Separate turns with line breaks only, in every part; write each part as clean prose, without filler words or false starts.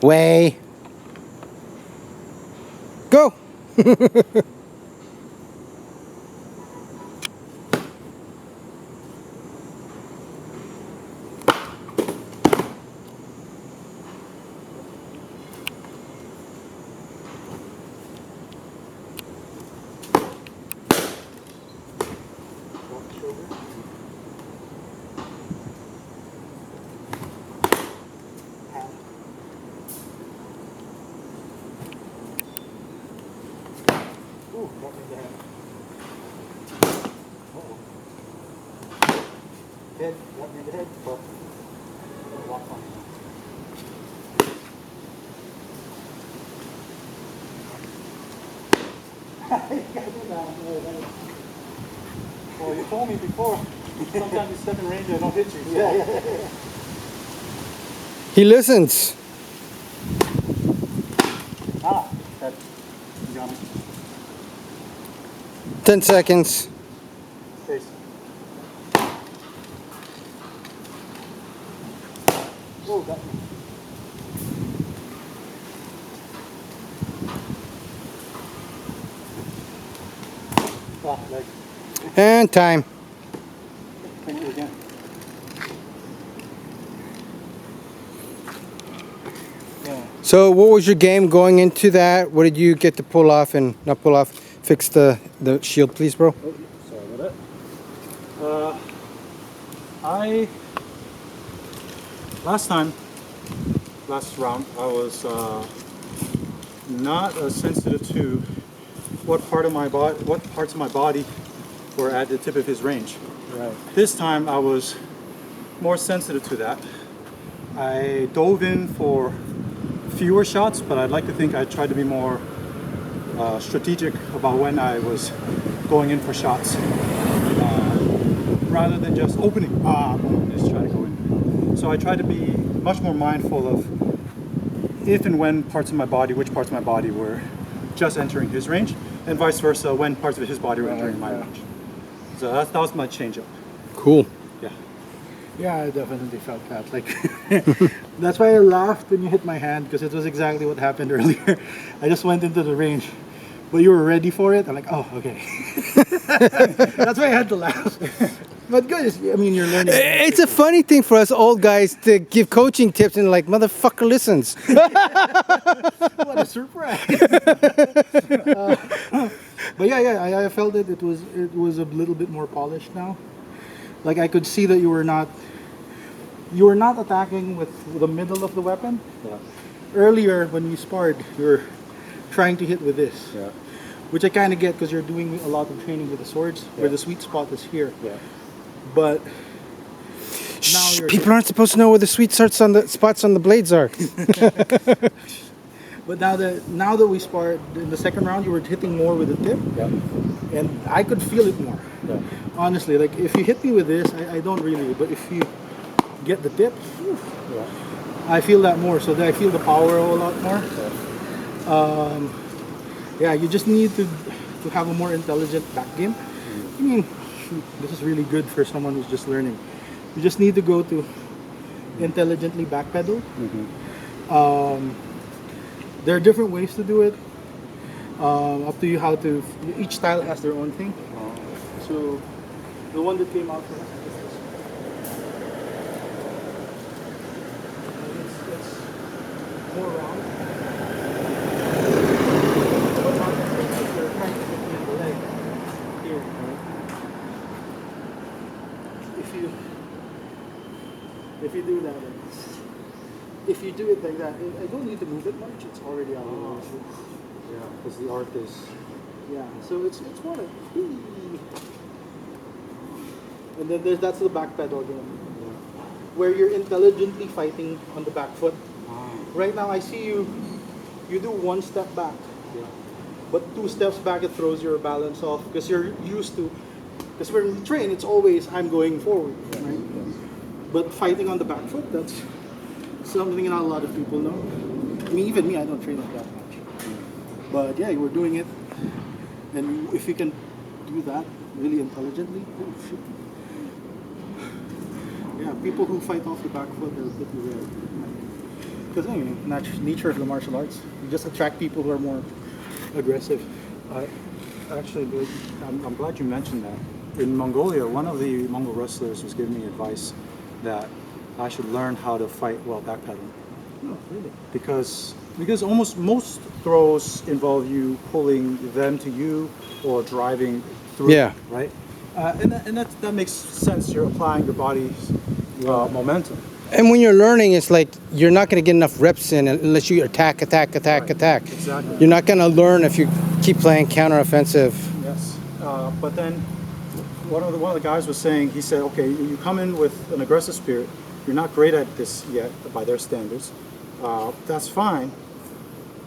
Way. Go.
Ooh, got me in the hand. Uh-oh. Head, got me in the head, but walk on. Well, you told me before, sometimes you step in range, I don't hit you. So. Yeah.
He listens.
Ah, that, you got me.
10 seconds.
Face. Oh, got me. Ah, leg.
And time.
Thank you again. Yeah.
So what was your game going into that? What did you get to pull off and not pull off? Fix the shield, please, bro.
Oh, sorry about that. Last round, I was not as sensitive to what parts of my body were at the tip of his range.
Right.
This time, I was more sensitive to that. I dove in for fewer shots, but I'd like to think I tried to be more strategic about when I was going in for shots, rather than just opening, just try to go in. So I tried to be much more mindful of if and when which parts of my body were just entering his range, and vice versa, when parts of his body were entering my range. So that was my change up.
Cool.
Yeah.
Yeah, I definitely felt that. Like, that's why I laughed when you hit my hand, because it was exactly what happened earlier. I just went into the range, but you were ready for it. I'm like, oh, okay. That's why I had to laugh. But good. I mean, you're learning.
It's a funny thing for us old guys to give coaching tips and like, motherfucker listens.
What a surprise! But yeah, I felt it. It was a little bit more polished now. Like I could see that you were not attacking with the middle of the weapon.
Yeah.
Earlier when we sparred, you were trying to hit with this.
Yeah.
Which I kind of get because you're doing a lot of training with the swords, where the sweet spot is here.
Yeah.
But now
Shh, people aren't supposed to know where the sweet spots on the blades are.
But now that we sparred in the second round, you were hitting more with the tip, and I could feel it more.
Yeah.
Honestly, like if you hit me with this, I don't really. But if you get the tip, I feel that more. So I feel the power a lot more. Yeah, you just need to have a more intelligent back game. I mean, shoot, this is really good for someone who's just learning. You just need to go to intelligently backpedal. There are different ways to do it. Up to you how to. Each style has their own thing. So the one that came out for us is this. It's more round. What happens is if you're trying to hit me in the leg here, if you do that, if you do it like that, I don't need to move it much. It's already out of the way.
Yeah, because the arc is.
Yeah, so it's more like. And then that's the back pedal again, where you're intelligently fighting on the back foot. Right now, I see you do one step back, but 2 steps back it throws your balance off because you're used to. Because when we train, it's always I'm going forward, right? But fighting on the back foot, that's something not a lot of people know. I mean, even me, I don't train it that much. But yeah, you were doing it, and if you can do that really intelligently, oh shit. Yeah, people who fight off the back foot are pretty rare. Because nature of the martial arts, you just attract people who are more aggressive.
Actually, I'm glad you mentioned that. In Mongolia, one of the Mongol wrestlers was giving me advice that I should learn how to fight while backpedaling.
Oh, really?
Because almost most throws involve you pulling them to you or driving through.
Yeah.
Right. And that makes sense. You're applying your body's momentum.
And when you're learning, it's like you're not going to get enough reps in unless you attack.
Exactly.
You're not going to learn if you keep playing counteroffensive.
Yes. But then one of the guys was saying, he said, okay, you come in with an aggressive spirit. You're not great at this yet by their standards. That's fine.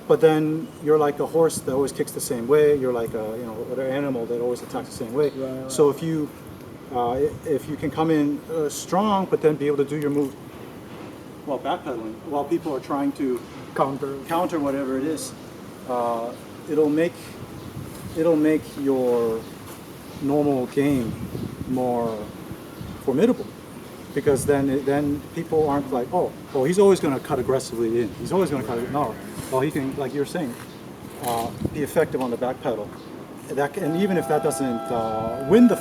But then you're like a horse that always kicks the same way. You're like an animal that always attacks the same way.
Right.
So if you can come in strong, but then be able to do your move while backpedaling, while people are trying to counter whatever it is, it'll make your normal game more formidable. Because then people aren't like, oh, he's always going to cut aggressively in. He's always going to cut it. No, well, he can, like you were saying, be effective on the back pedal. And even if that doesn't win the